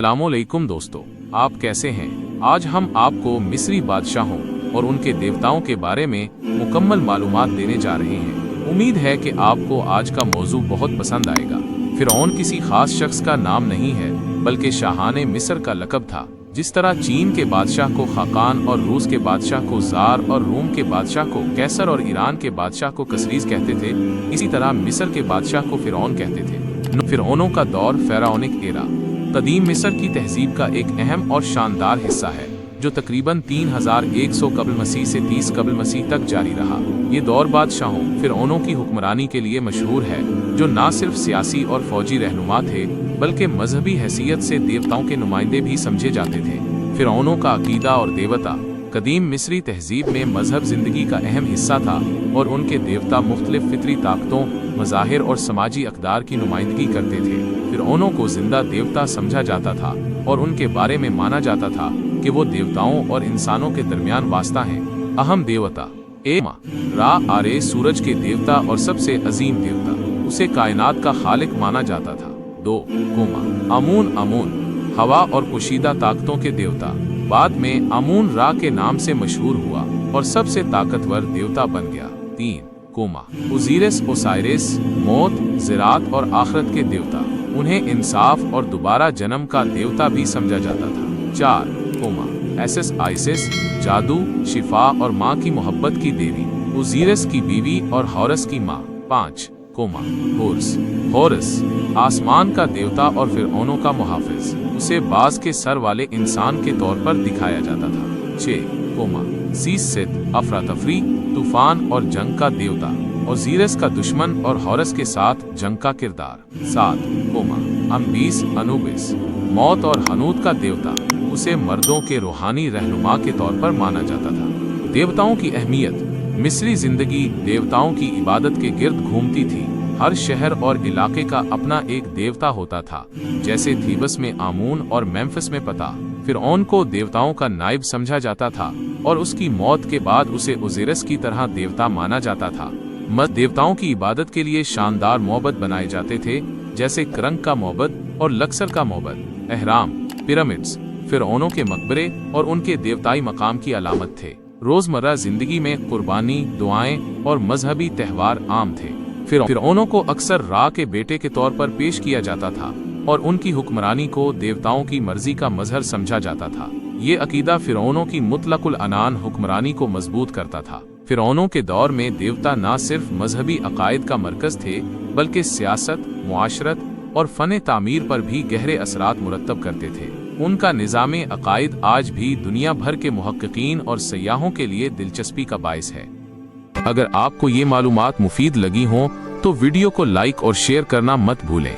अस्सलामुअलैकुम दोस्तों, आप कैसे हैं? आज हम आपको मिस्री बादशाहों और उनके देवताओं के बारे में मुकम्मल मालूमात देने जा रहे हैं। उम्मीद है कि आपको आज का मौजू बहुत पसंद आएगा। फिरौन किसी खास शख्स का नाम नहीं है, बल्कि शाहाने मिस्र का लक़ब था। जिस तरह चीन के बादशाह को खाकान और रूस के बादशाह को ज़ार और रोम के बादशाह को कैसर और ईरान के बादशाह को कसरीज कहते थे, इसी तरह मिस्र के बादशाह को फिरौन कहते थे। फिरौनों का दौर फ़िरौनिक एरा कदीम मिस्र की तहजीब का एक अहम और शानदार हिस्सा है, जो तकरीबन 3100 कबल मसीह से 30 कबल मसीह तक जारी रहा। ये दौर बादशाहों फिरौनों की हुक्मरानी के लिए मशहूर है, जो न सिर्फ सियासी और फौजी रहनुमा थे, बल्कि मजहबी हैसियत से देवताओं के नुमाइंदे भी समझे जाते थे। फिरौनों का अकीदा और देवता कदीम मिस्री तहजीब में मजहब जिंदगी का अहम हिस्सा था, और उनके देवता मुख्तलिफ फितरी ताकतों, मज़ाहिर और समाजी अक़दार की नुमाइंदगी करते थे। फिरौनों को जिंदा देवता समझा जाता था, और उनके बारे में माना जाता था कि वो देवताओं और इंसानों के दरमियान वास्ता हैं। अहम देवता एमा रा आरे सूरज के देवता और सबसे अजीम देवता, उसे कायनात का खालिक माना जाता था। 2 कोमा आमून आमून हवा और पोशीदा ताकतों के देवता, बाद में आमून रा के नाम से मशहूर हुआ और सबसे ताकतवर देवता बन गया। 3 कोमा ओजीरिस ओसाइरिस मौत, ज़राअत और आखिरत के देवता, उन्हें इंसाफ और दोबारा जन्म का देवता भी समझा जाता था। 4 कोमा एसिस आइसिस जादू, शिफा और माँ की मोहब्बत की देवी, ओजीरिस की बीवी और हॉरस की माँ। 5 कोमा होरस आसमान का देवता और फिरौनों का मुहाफिज, उसे बाज के सर वाले इंसान के तौर पर दिखाया जाता था। 6 कोमा सीसित अफरा तफरी, तूफान और जंग का देवता, ओजीरिस का दुश्मन और हॉरस के साथ जंग का किरदार। 7 कोमा अम्बीस अनुबिस मौत और हनूत का देवता, उसे मर्दों के रूहानी रहनुमा के तौर पर माना जाता था। देवताओं की अहमियत मिस्री जिंदगी देवताओं की इबादत के गिर्द घूमती थी। हर शहर और इलाके का अपना एक देवता होता था, जैसे थीबस में आमून और मेम्फिस में पता। फिरौन को देवताओं का नाइब समझा जाता था, और उसकी मौत के बाद उसे ओजीरिस की तरह देवता माना जाता था। देवताओं की इबादत के लिए शानदार मौबद बनाए जाते थे, जैसे करंग का मौबद और लक्सर का मौबद। अहराम पिरामिड्स फिरौनों के मकबरे और उनके देवताई मकाम की अलामत थे। रोजमर्रा जिंदगी में कुर्बानी, दुआएं और मजहबी त्यौहार आम थे। फिरौनों को अक्सर रा के बेटे के तौर पर पेश किया जाता था, और उनकी हुक्मरानी को देवताओं की मर्जी का मजहर समझा जाता था। ये अकीदा फिरौनों की मुतलकुल अनान हुक्मरानी को मजबूत करता था। फिरौनों के दौर में देवता न सिर्फ मजहबी अकायद का मरकज थे, बल्कि सियासत, मुआशरत और फ़न तामीर पर भी गहरे असरात मुरत्तब करते थे। उनका निज़ामे अकायद आज भी दुनिया भर के मुहक्किकीन और सयाहों के लिए दिलचस्पी का बाइस है। अगर आपको ये मालूमात मुफीद लगी हों तो वीडियो को लाइक और शेयर करना मत भूलें।